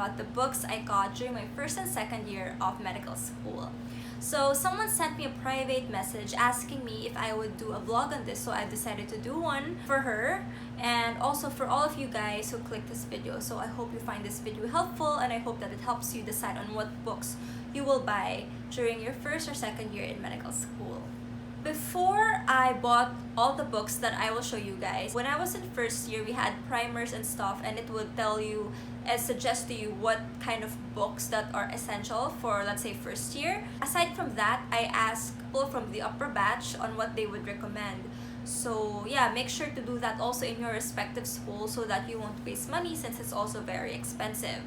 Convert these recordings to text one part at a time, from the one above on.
about the books I got during my first and second year of medical school. So someone sent me a private message asking me if I would do a vlog on this, so I decided to do one for her and also for all of you guys who clicked this video. So I hope you find this video helpful, and I hope that it helps you decide on what books you will buy during your first or second year in medical school. Before I bought all the books that I will show you guys, when I was in first year, we had primers and stuff, and it would tell you and suggest to you what kind of books that are essential for, let's say, first year. Aside from that, I asked people from the upper batch on what they would recommend. So yeah, make sure to do that also in your respective school so that you won't waste money, since it's also very expensive.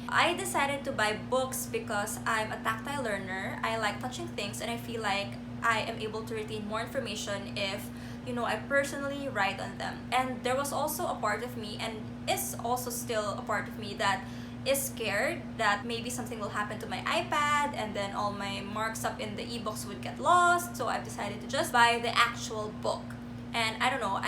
I decided to buy books because I'm a tactile learner. I like touching things, and I feel like I am able to retain more information if, I personally write on them. And there was also a part of me, and is also still a part of me, that is scared that maybe something will happen to my iPad and then all my marks up in the ebooks would get lost. So I've decided to just buy the actual book. And I don't know,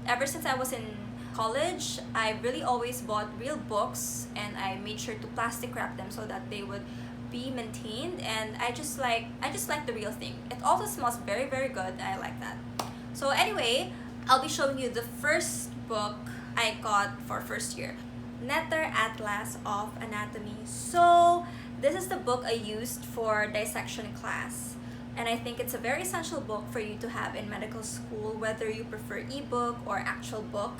ever since I was in college, I really always bought real books, and I made sure to plastic wrap them so that they would be maintained, and I just like the real thing. It also smells very, very good. I like that. So anyway, I'll be showing you the first book I got for first year, Netter Atlas of Anatomy. So this is the book I used for dissection class, and I think it's a very essential book for you to have in medical school, whether you prefer ebook or actual book,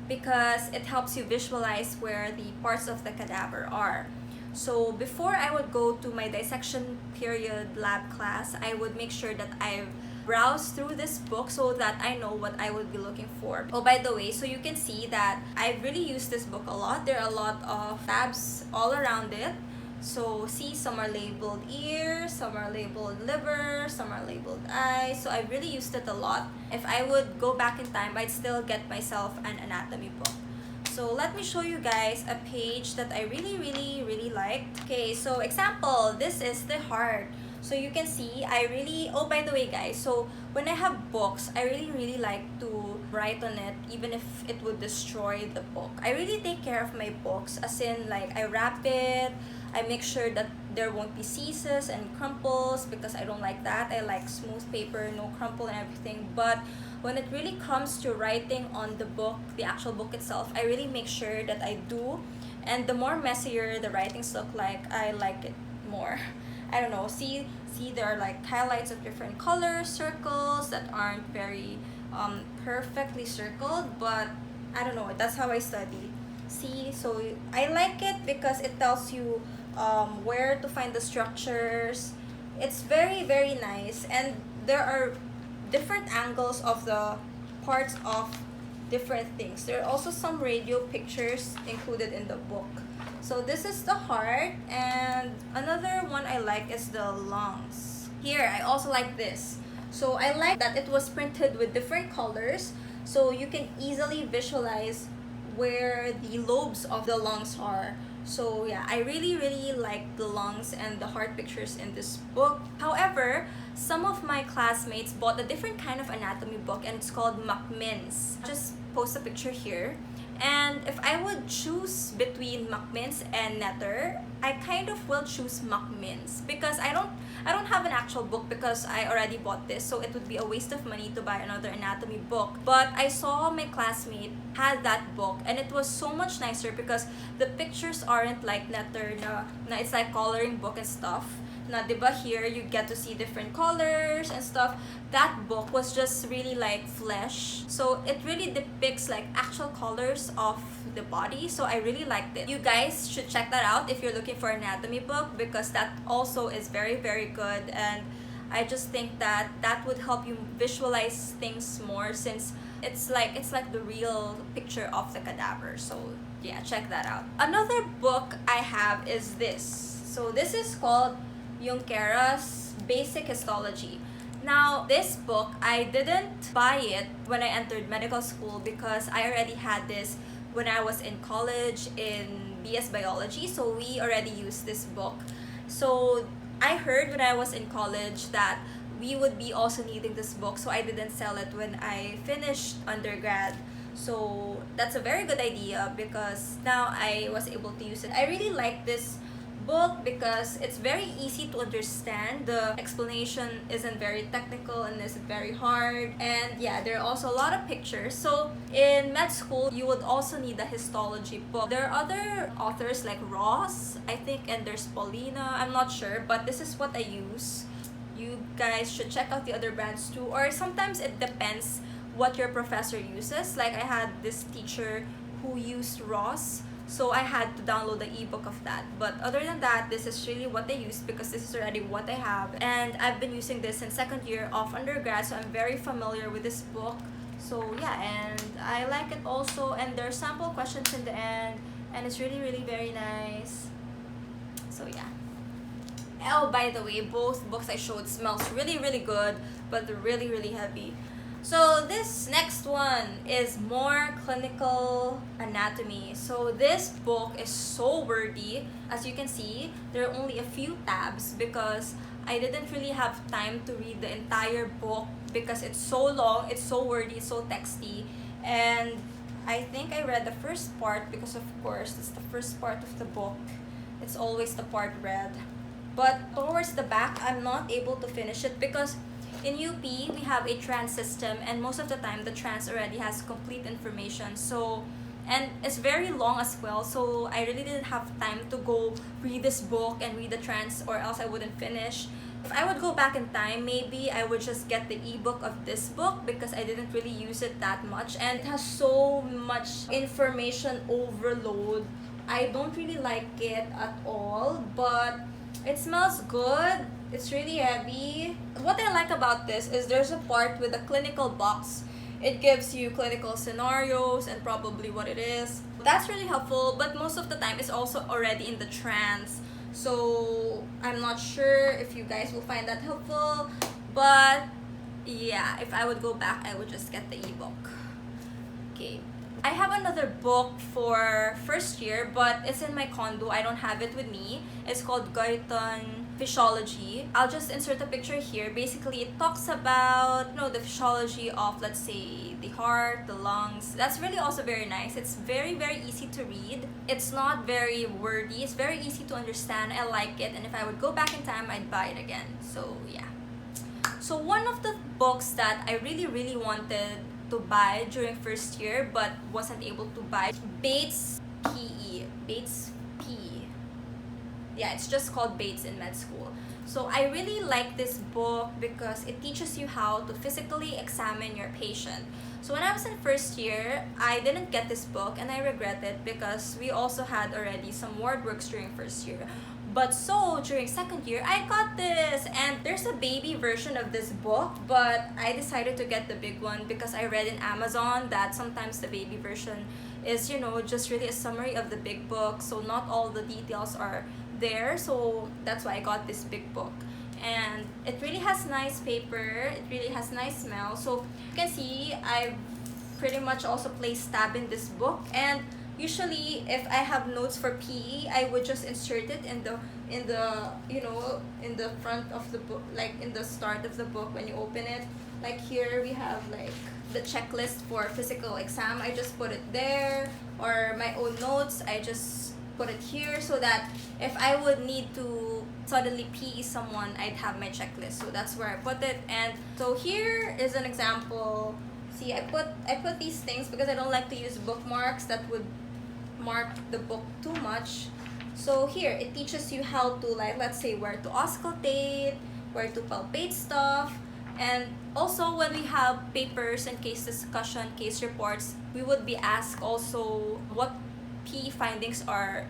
because it helps you visualize where the parts of the cadaver are. So before I would go to my dissection period lab class, I would make sure that I've browsed through this book so that I know what I would be looking for. Oh, by the way, so you can see that I really use this book a lot. There are a lot of tabs all around it. So see, some are labeled ear, some are labeled liver, some are labeled eye. So I really used it a lot. If I would go back in time, I'd still get myself an anatomy book. So let me show you guys a page that I really liked. Okay, so example, this is the heart. So you can see, oh, by the way guys, so when I have books, I really like to write on it, even if it would destroy the book. I really take care of my books, as in like I wrap it, I make sure that there won't be seizes and crumples, because I don't like that. I like smooth paper, no crumple and everything. But when it really comes to writing on the book, the actual book itself, I really make sure that I do. And the more messier the writings look like, I like it more. I don't know, see there are like highlights of different colors, circles that aren't very perfectly circled, but I don't know, that's how I study. See, so I like it because it tells you where to find the structures. It's very nice, and there are different angles of the parts of different things. There are also some radio pictures included in the book. So this is the heart, and another one I like is the lungs. Here, I also like this. So I like that it was printed with different colors, so you can easily visualize where the lobes of the lungs are. So yeah, I really like the lungs and the heart pictures in this book. However, some of my classmates bought a different kind of anatomy book, and it's called Mokmin's. Just post a picture here. And if I would choose between Mokmin's and Netter, I kind of will choose Mokmin's, because I don't have an actual book because I already bought this, so it would be a waste of money to buy another anatomy book. But I saw my classmate had that book, and it was so much nicer because the pictures aren't like Netter na it's like coloring book and stuff. Na, diba, here you get to see different colors and stuff. That book was just really like flesh, so it really depicts like actual colors of the body. So I really liked it. You guys should check that out if you're looking for an anatomy book, because that also is very good, and I just think that would help you visualize things more, since it's like the real picture of the cadaver. So yeah, check that out. Another book I have is this. So this is called Junckera's Basic Histology. Now, this book, I didn't buy it when I entered medical school because I already had this when I was in college in BS Biology. So we already used this book. So I heard when I was in college that we would be also needing this book, so I didn't sell it when I finished undergrad. So that's a very good idea because now I was able to use it. I really like this book because it's very easy to understand. The explanation isn't very technical and isn't very hard, and yeah, there are also a lot of pictures. So in med school you would also need a histology book. There are other authors like Ross, I think, and there's Paulina, I'm not sure, but this is what I use. You guys should check out the other brands too, or sometimes it depends what your professor uses. Like I had this teacher who used Ross, so I had to download the ebook of that. But other than that, this is really what I use because this is already what I have, and I've been using this in second year of undergrad, so I'm very familiar with this book. So yeah, and I like it also, and there are sample questions in the end, and it's really very nice. So yeah. Oh, by the way, both books I showed smells really good, but they're really heavy. So this next one is more clinical anatomy. So this book is so wordy. As you can see, there are only a few tabs because I didn't really have time to read the entire book because it's so long, it's so wordy, so texty. And I think I read the first part because of course it's the first part of the book. It's always the part read. But towards the back, I'm not able to finish it because in UP, we have a trans system, and most of the time, the trans already has complete information. So, and it's very long as well, so I really didn't have time to go read this book and read the trans, or else I wouldn't finish. If I would go back in time, maybe I would just get the ebook of this book because I didn't really use it that much, and it has so much information overload. I don't really like it at all, but it smells good. It's really heavy. What I like about this is there's a part with a clinical box. It gives you clinical scenarios and probably what it is. That's really helpful, but most of the time it's also already in the trans. So I'm not sure if you guys will find that helpful, but yeah, if I would go back, I would just get the ebook. Okay. I have another book for first year, but it's in my condo. I don't have it with me. It's called Physiology. I'll just insert a picture here. Basically, it talks about the physiology of, let's say, the heart, the lungs. That's really also very nice. It's very easy to read. It's not very wordy. It's very easy to understand. I like it, and if I would go back in time, I'd buy it again. So yeah. So one of the books that I really wanted to buy during first year but wasn't able to buy, Bates PE. Bates PE. Yeah, it's just called Bates in med school. So I really like this book because it teaches you how to physically examine your patient. So when I was in first year, I didn't get this book and I regret it because we also had already some ward works during first year. But so during second year, I got this, and there's a baby version of this book, but I decided to get the big one because I read in Amazon that sometimes the baby version is, just really a summary of the big book, so not all the details are there. So that's why I got this big book. And it really has nice paper, it really has nice smell. So you can see I've pretty much also placed tab in this book, and usually if I have notes for PE, I would just insert it in the front of the book, like in the start of the book when you open it. Like here we have like the checklist for physical exam, I just put it there, or my own notes, I just put it here so that if I would need to suddenly PE someone, I'd have my checklist. So that's where I put it. And so here is an example. See, I put these things because I don't like to use bookmarks that would mark the book too much. So here it teaches you how to, like, let's say where to auscultate, where to palpate stuff, and also when we have papers and case discussion, case reports, we would be asked also what key findings are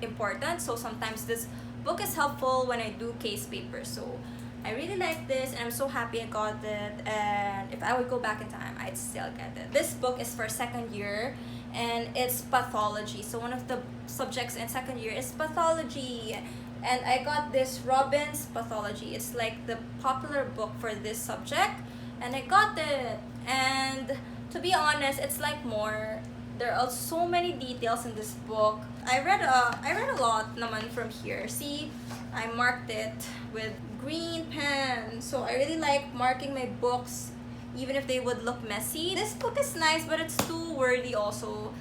important. So sometimes this book is helpful when I do case papers. So I really like this, and I'm so happy I got it, and if I would go back in time, I'd still get it. This book is for second year, and it's pathology. So one of the subjects in second year is pathology, and I got this Robbins Pathology. It's like the popular book for this subject, and I got it. And to be honest, it's like more. There are so many details in this book. I read a lot naman from here. See, I marked it with green pen. So I really like marking my books even if they would look messy. This book is nice, but it's too wordy also.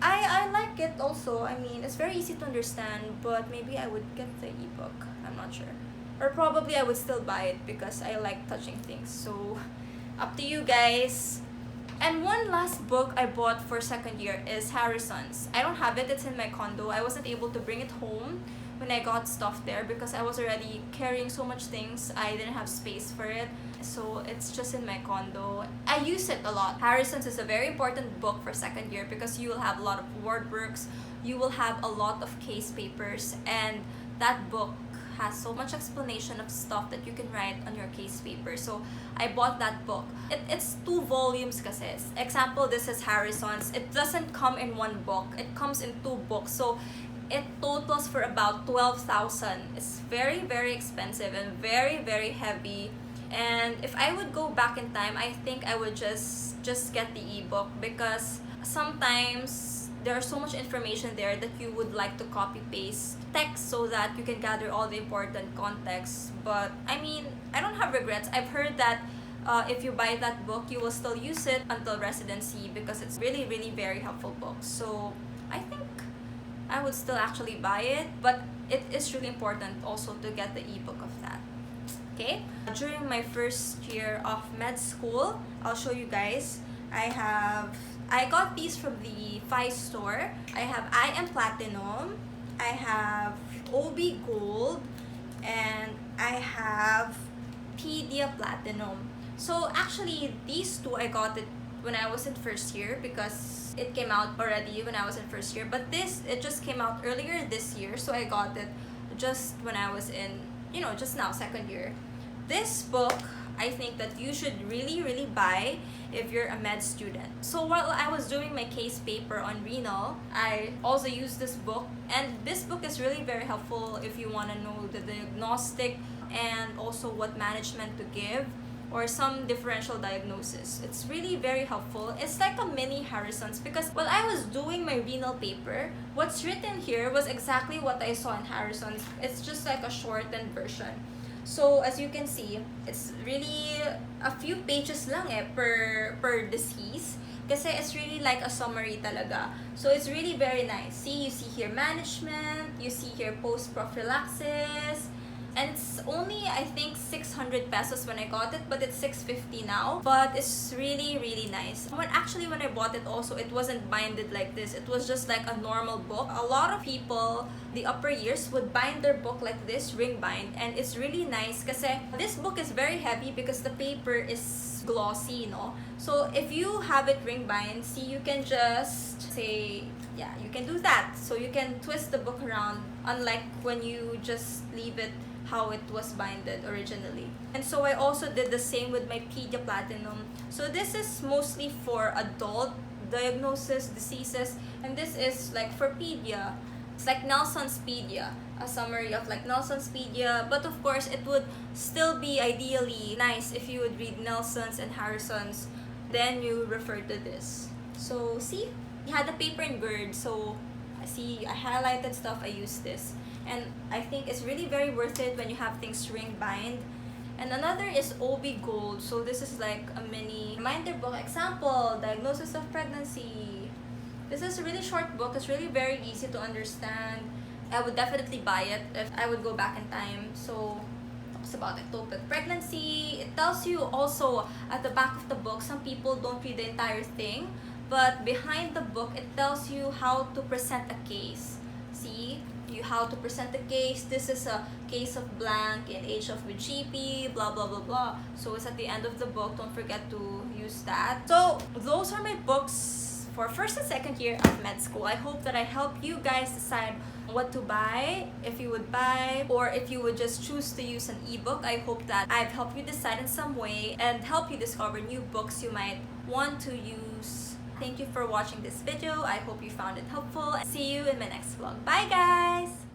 I like it also. I mean, it's very easy to understand, but maybe I would get the ebook. I'm not sure. Or probably I would still buy it because I like touching things. So, up to you guys. And one last book I bought for second year is Harrison's. I don't have it, it's in my condo. I wasn't able to bring it home when I got stuff there because I was already carrying so much things. I didn't have space for it. So it's just in my condo. I use it a lot. Harrison's is a very important book for second year because you will have a lot of word works, you will have a lot of case papers, and that book has so much explanation of stuff that you can write on your case paper. So I bought that book. It's 2 volumes kasi. Example, this is Harrison's. It doesn't come in one book. It comes in 2 books. So it totals for about 12,000. It's very, very expensive and very, very heavy. And if I would go back in time, I think I would just get the ebook because sometimes there's so much information there that you would like to copy paste text so that you can gather all the important context. But I mean, I don't have regrets. I've heard that if you buy that book, you will still use it until residency because it's really, really very helpful book. So I think I would still actually buy it, but it is really important also to get the ebook of that. Okay, during my first year of med school, I'll show you guys. I got these from the Phi store. I have I Am Platinum, I have OB Gold, and I have Pedia Platinum. So actually, these 2 I got it when I was in first year because it came out already when I was in first year. But this, it just came out earlier this year, so I got it just when I was in, just now, second year. This book, I think that you should really, really buy if you're a med student. So while I was doing my case paper on renal, I also used this book. And this book is really very helpful if you want to know the diagnostic and also what management to give or some differential diagnosis. It's really very helpful. It's like a mini Harrison's because while I was doing my renal paper, what's written here was exactly what I saw in Harrison's. It's just like a shortened version. So as you can see, it's really a few pages lang per disease. Kasi it's really like a summary talaga. So it's really very nice. See, you see here management, you see here post-prophylaxis, and it's only, I think, 600 pesos when I got it, but it's 650 now. But it's really, really nice. When I bought it also, it wasn't binded like this. It was just like a normal book. A lot of people, the upper years, would bind their book like this, ring bind, and it's really nice kasi this book is very heavy because the paper is glossy, So if you have it ring bind, see, you can just say, yeah, you can do that. So you can twist the book around, unlike when you just leave it how it was binded originally. And so I also did the same with my Pedia Platinum. So this is mostly for adult diagnosis, diseases, and this is like for Pedia. It's like Nelson's Pedia, a summary of like Nelson's Pedia, but of course it would still be ideally nice if you would read Nelson's and Harrison's, then you refer to this. So see, you had the paper in Word, so see, I highlighted stuff, I used this. And I think it's really very worth it when you have things ring bind. And another is OB Gold. So this is like a mini reminder book. Example, diagnosis of pregnancy. This is a really short book. It's really very easy to understand. I would definitely buy it if I would go back in time. So it's about ectopic pregnancy. It tells you also at the back of the book, some people don't read the entire thing, but behind the book, it tells you how to present a case. See? How to present the case. This is a case of blank in age of with GP, blah blah blah blah. So it's at the end of the book. Don't forget to use that. So those are my books for first and second year of med school. I hope that I help you guys decide what to buy, if you would buy, or if you would just choose to use an ebook. I hope that I've helped you decide in some way and help you discover new books you might want to use. Thank you for watching this video. I hope you found it helpful. See you in my next vlog. Bye guys!